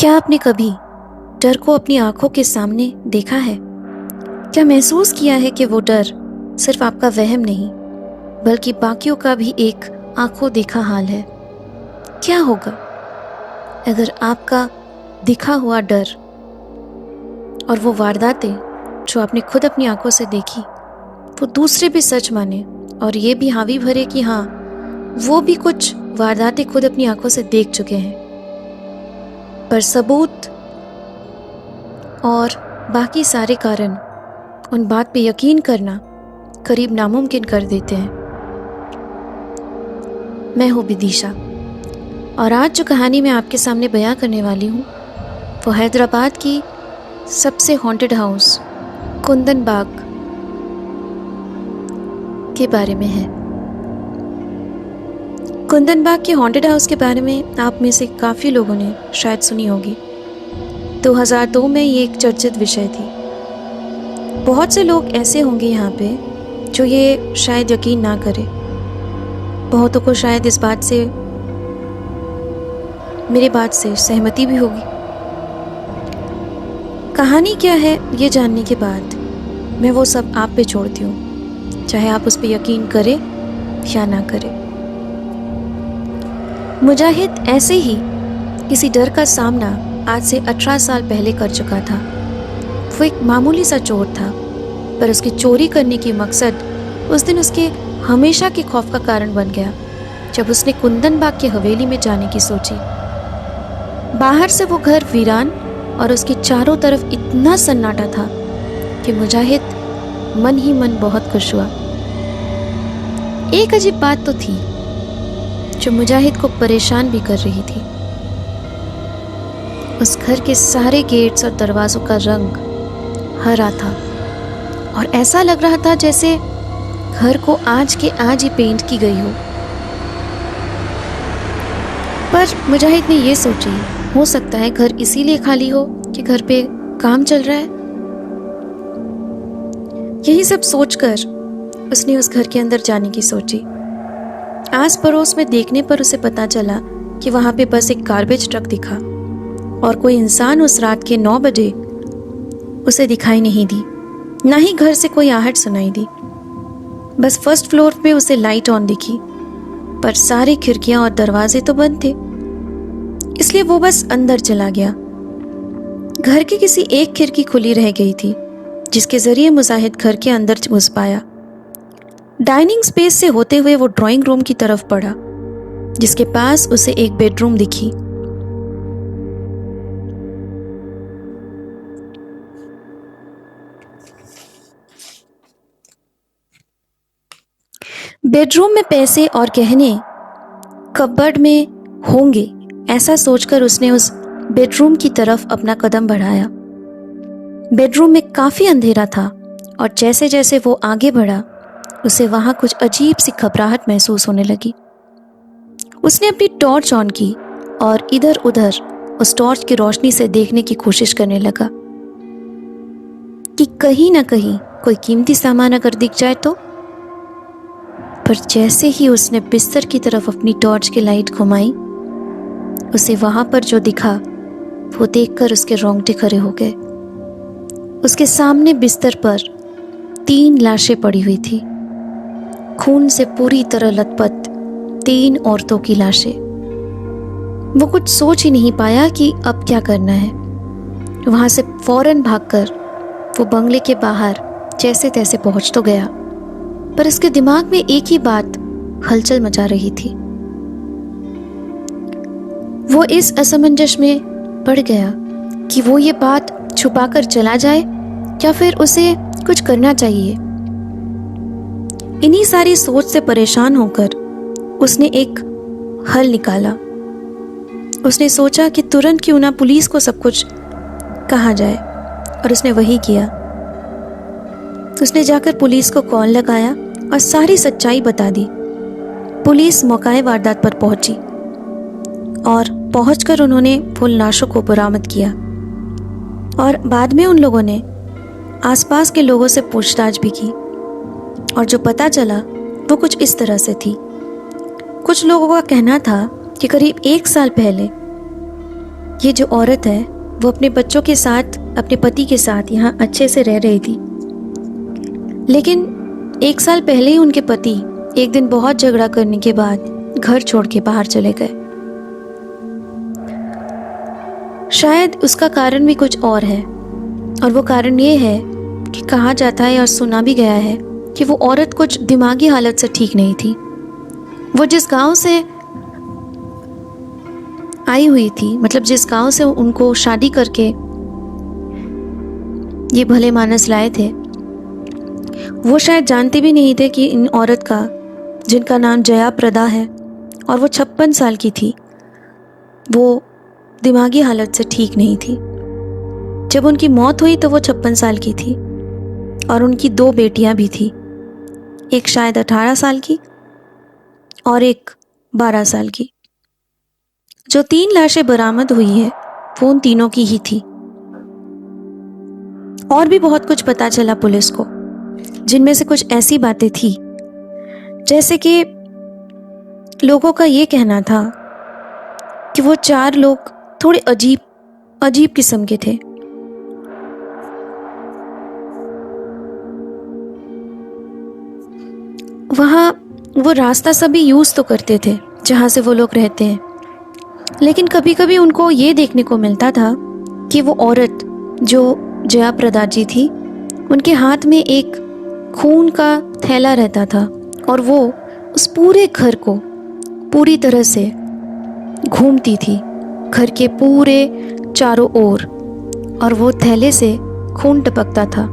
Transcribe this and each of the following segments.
क्या आपने कभी डर को अपनी आंखों के सामने देखा है? क्या महसूस किया है कि वो डर सिर्फ आपका वहम नहीं बल्कि बाकियों का भी एक आंखों देखा हाल है? क्या होगा अगर आपका दिखा हुआ डर और वो वारदातें जो आपने खुद अपनी आंखों से देखी वो दूसरे भी सच माने और ये भी हामी भरे कि हाँ, वो भी कुछ वारदातें खुद अपनी आंखों से देख चुके हैं, पर सबूत और बाकी सारे कारण उन बात पे यकीन करना करीब नामुमकिन कर देते हैं। मैं हूँ विदिशा और आज जो कहानी मैं आपके सामने बयां करने वाली हूँ वो हैदराबाद की सबसे हॉन्टेड हाउस कुंदन बाग के बारे में है। कुंदन बाग के हॉन्टेड हाउस के बारे में आप में से काफ़ी लोगों ने शायद सुनी होगी। 2002 में ये एक चर्चित विषय थी। बहुत से लोग ऐसे होंगे यहाँ पे जो ये शायद यकीन ना करें। बहुतों को शायद इस बात से, मेरी बात से सहमति भी होगी। कहानी क्या है ये जानने के बाद मैं वो सब आप पे छोड़ती हूँ, चाहे आप उस पर यकीन करें या ना करें। मुजाहिद ऐसे ही किसी डर का सामना आज से 18 साल पहले कर चुका था। वो एक मामूली सा चोर था, पर उसकी चोरी करने की मकसद उस दिन उसके हमेशा के खौफ का कारण बन गया जब उसने कुंदन बाग की हवेली में जाने की सोची। बाहर से वो घर वीरान और उसके चारों तरफ इतना सन्नाटा था कि मुजाहिद मन ही मन बहुत खुश हुआ। एक अजीब बात तो थी जो मुजाहिद को परेशान भी कर रही थी। उस घर के सारे गेट्स और दरवाजों का रंग हरा था और ऐसा लग रहा था जैसे घर को आज के आज ही पेंट की गई हो। पर मुजाहिद ने ये सोची, हो सकता है घर इसीलिए खाली हो कि घर पे काम चल रहा है। यही सब सोचकर उसने उस घर के अंदर जाने की सोची। आस पड़ोस में देखने पर उसे पता चला कि वहां पे बस एक गार्बेज ट्रक दिखा और कोई इंसान उस रात के 9 बजे उसे दिखाई नहीं दी, ना ही घर से कोई आहट सुनाई दी। बस फर्स्ट फ्लोर पे उसे लाइट ऑन दिखी, पर सारी खिड़कियां और दरवाजे तो बंद थे, इसलिए वो बस अंदर चला गया। घर की किसी एक खिड़की खुली रह गई थी जिसके जरिए मुजाहिद घर के अंदर घुस पाया। डाइनिंग स्पेस से होते हुए वो ड्राइंग रूम की तरफ बढ़ा जिसके पास उसे एक बेडरूम दिखी। बेडरूम में पैसे और गहने कबर्ड में होंगे, ऐसा सोचकर उसने उस बेडरूम की तरफ अपना कदम बढ़ाया। बेडरूम में काफी अंधेरा था और जैसे जैसे वो आगे बढ़ा उसे वहां कुछ अजीब सी घबराहट महसूस होने लगी। उसने अपनी टॉर्च ऑन की और इधर उधर उस टॉर्च की रोशनी से देखने की कोशिश करने लगा कि कहीं ना कहीं कोई कीमती सामान अगर दिख जाए तो। पर जैसे ही उसने बिस्तर की तरफ अपनी टॉर्च की लाइट घुमाई, उसे वहां पर जो दिखा वो देखकर उसके रोंगटे खड़े हो गए। उसके सामने बिस्तर पर 3 लाशें पड़ी हुई थी, खून से पूरी तरह लथपथ 3 औरतों की लाशें। वो कुछ सोच ही नहीं पाया कि अब क्या करना है। वहां से फौरन भागकर वो बंगले के बाहर जैसे तैसे पहुंच तो गया, पर उसके दिमाग में एक ही बात हलचल मचा रही थी। वो इस असमंजस में पड़ गया कि वो ये बात छुपाकर चला जाए या फिर उसे कुछ करना चाहिए। इन्हीं सारी सोच से परेशान होकर उसने एक हल निकाला। उसने सोचा कि तुरंत क्यों ना पुलिस को सब कुछ कहा जाए, और उसने वही किया। उसने जाकर पुलिस को कॉल लगाया और सारी सच्चाई बता दी। पुलिस मौके वारदात पर पहुंची और पहुंचकर उन्होंने फुल लाशों को बरामद किया और बाद में उन लोगों ने आसपास के लोगों से पूछताछ भी की और जो पता चला वो कुछ इस तरह से थी। कुछ लोगों का कहना था कि करीब 1 साल पहले ये जो औरत है वो अपने बच्चों के साथ, अपने पति के साथ यहाँ अच्छे से रह रही थी, लेकिन 1 साल पहले ही उनके पति एक दिन बहुत झगड़ा करने के बाद घर छोड़ के बाहर चले गए। शायद उसका कारण भी कुछ और है, और वो कारण ये है कि कहा जाता है और सुना भी गया है कि वो औरत कुछ दिमागी हालत से ठीक नहीं थी। वो जिस गांव से आई हुई थी, मतलब जिस गांव से उनको शादी करके ये भले मानस लाए थे, वो शायद जानते भी नहीं थे कि इन औरत का, जिनका नाम जया प्रदा है और वो 56 साल की थी, वो दिमागी हालत से ठीक नहीं थी। जब उनकी मौत हुई तो वो 56 साल की थी और उनकी 2 बेटियां भी थी, एक शायद 18 साल की और एक 12 साल की। जो 3 लाशें बरामद हुई है वो उन तीनों की ही थी। और भी बहुत कुछ पता चला पुलिस को, जिनमें से कुछ ऐसी बातें थी जैसे कि लोगों का ये कहना था कि वो 4 लोग थोड़े अजीब किस्म के थे। वहाँ वो रास्ता सभी यूज़ तो करते थे जहाँ से वो लोग रहते हैं, लेकिन कभी कभी उनको ये देखने को मिलता था कि वो औरत जो जया प्रदा जी थी, उनके हाथ में एक खून का थैला रहता था और वो उस पूरे घर को पूरी तरह से घूमती थी, घर के पूरे चारों ओर, और वो थैले से खून टपकता था।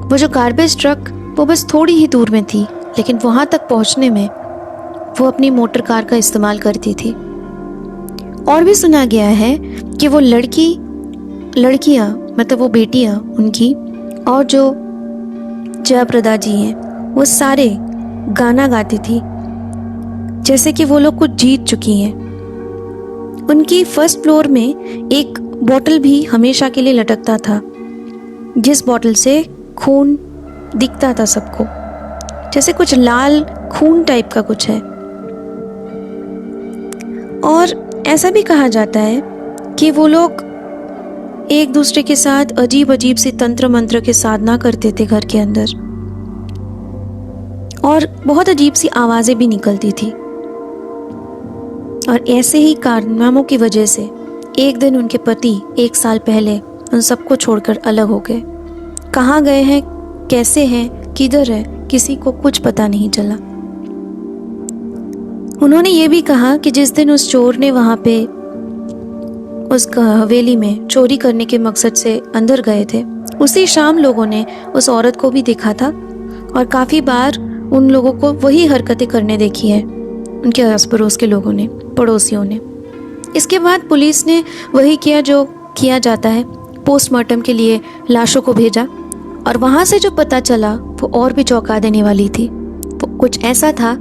वो जो गार्बेज ट्रक वो बस थोड़ी ही दूर में थी, लेकिन वहाँ तक पहुँचने में वो अपनी मोटर कार का इस्तेमाल करती थी। और भी सुना गया है कि वो लड़कियाँ मतलब वो बेटियाँ उनकी और जो जया प्रदा जी हैं, वो सारे गाना गाती थी जैसे कि वो लोग कुछ जीत चुकी हैं। उनकी 1st फ्लोर में एक बोतल भी हमेशा के लिए लटकता था, जिस बोतल से खून दिखता था सबको, जैसे कुछ लाल खून टाइप का कुछ है। और ऐसा भी कहा जाता है कि वो लोग एक दूसरे के साथ अजीब सी तंत्र मंत्र के साधना करते थे घर के अंदर, और बहुत अजीब सी आवाजें भी निकलती थी। और ऐसे ही कारनामों की वजह से एक दिन उनके पति 1 साल पहले उन सबको छोड़कर अलग हो गए। कहाँ गए हैं, कैसे हैं, किधर है, किसी को कुछ पता नहीं चला। उन्होंने ये भी कहा कि जिस दिन उस चोर ने वहाँ पे उस हवेली में चोरी करने के मकसद से अंदर गए थे, उसी शाम लोगों ने उस औरत को भी देखा था और काफ़ी बार उन लोगों को वही हरकतें करने देखी है, उनके आस पड़ोस के लोगों ने, पड़ोसियों ने। इसके बाद पुलिस ने वही किया जो किया जाता है, पोस्टमार्टम के लिए लाशों को भेजा, और वहाँ से जो पता चला वो और भी चौंका देने वाली थी। वो कुछ ऐसा था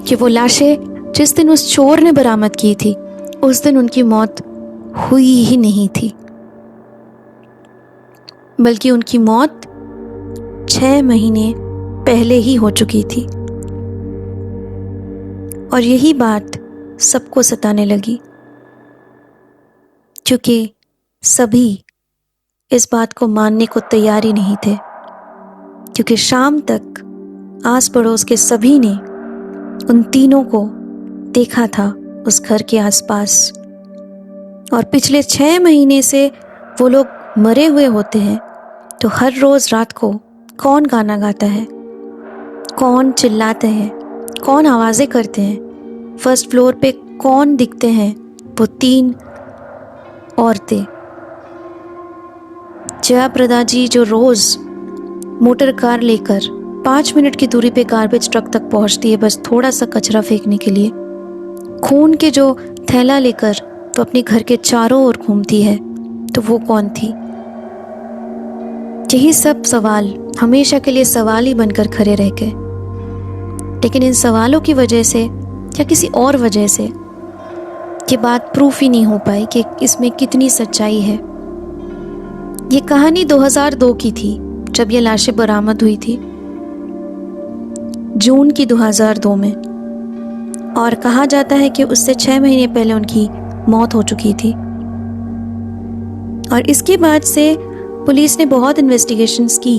कि वो लाशें जिस दिन उस चोर ने बरामद की थी, उस दिन उनकी मौत हुई ही नहीं थी, बल्कि उनकी मौत 6 महीने पहले ही हो चुकी थी। और यही बात सबको सताने लगी, क्योंकि सभी इस बात को मानने को तैयार ही नहीं थे, क्योंकि शाम तक आस पड़ोस के सभी ने उन तीनों को देखा था उस घर के आसपास। और पिछले 6 महीने से वो लोग मरे हुए होते हैं, तो हर रोज रात को कौन गाना गाता है, कौन चिल्लाते हैं, कौन आवाज़ें करते हैं, 1st फ्लोर पे कौन दिखते हैं, वो 3 औरतें। जया प्रदा जी जो रोज मोटर कार लेकर 5 मिनट की दूरी पे गार्बेज ट्रक तक पहुंचती है बस थोड़ा सा कचरा फेंकने के लिए, खून के जो थैला लेकर वो अपने घर के चारों ओर घूमती है, तो वो कौन थी? यही सब सवाल हमेशा के लिए सवाल ही बनकर खड़े रह गए। लेकिन इन सवालों की वजह से या किसी और वजह से ये बात प्रूफ ही नहीं हो पाई कि इसमें कितनी सच्चाई है। ये कहानी 2002 की थी, जब ये लाशें बरामद हुई थी, जून की 2002 में, और कहा जाता है कि उससे 6 महीने पहले उनकी मौत हो चुकी थी। और इसके बाद से पुलिस ने बहुत इन्वेस्टिगेशंस की,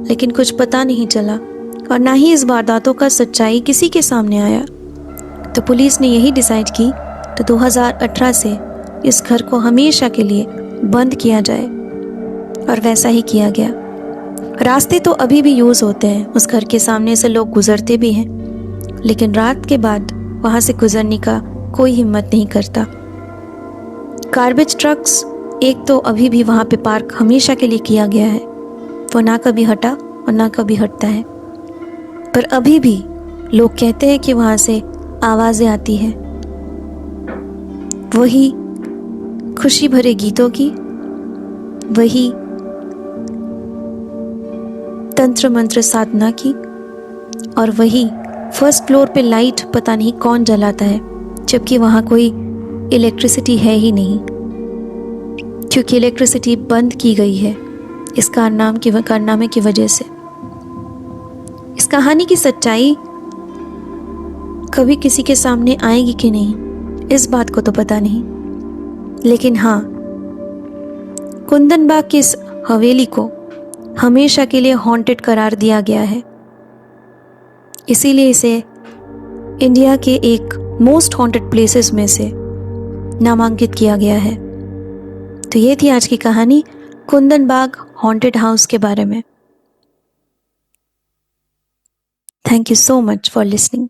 लेकिन कुछ पता नहीं चला और ना ही इस वारदातों का सच्चाई किसी के सामने आया। तो पुलिस ने यही डिसाइड की तो 2018 से इस घर को हमेशा के लिए बंद किया जाए, और वैसा ही किया गया। रास्ते तो अभी भी यूज़ होते हैं, उस घर के सामने से लोग गुजरते भी हैं, लेकिन रात के बाद वहाँ से गुजरने का कोई हिम्मत नहीं करता। गार्बेज ट्रक्स एक तो अभी भी वहाँ पे पार्क हमेशा के लिए किया गया है, वो ना कभी हटा और ना कभी हटता है। पर अभी भी लोग कहते हैं कि वहाँ से आवाज़ें आती हैं, वही खुशी भरे गीतों की, वही तंत्र मंत्र साधना की, और वही फर्स्ट फ्लोर पे लाइट पता नहीं कौन जलाता है, जबकि वहाँ कोई इलेक्ट्रिसिटी है ही नहीं, क्योंकि इलेक्ट्रिसिटी बंद की गई है इस कारनामे की वजह से। इस कहानी की सच्चाई कभी किसी के सामने आएगी कि नहीं, इस बात को तो पता नहीं, लेकिन हाँ, कुंदन बाग की इस हवेली को हमेशा के लिए हॉन्टेड करार दिया गया है, इसीलिए इसे इंडिया के एक मोस्ट हॉन्टेड प्लेसेस में से नामांकित किया गया है। तो ये थी आज की कहानी कुंदन बाग हॉन्टेड हाउस के बारे में। Thank you so much for listening.